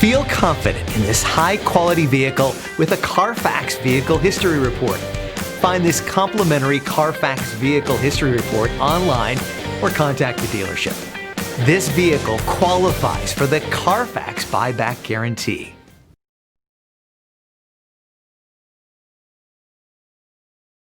Feel confident in this high-quality vehicle with a Carfax Vehicle History Report. Find this complimentary Carfax Vehicle History Report online or contact the dealership. This vehicle qualifies for the Carfax Buyback Guarantee.